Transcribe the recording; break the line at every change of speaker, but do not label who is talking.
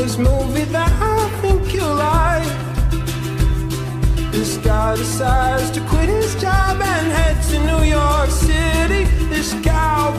this movie that I think you'll like. This guy decides to quit his job and head to New York City. This cowboy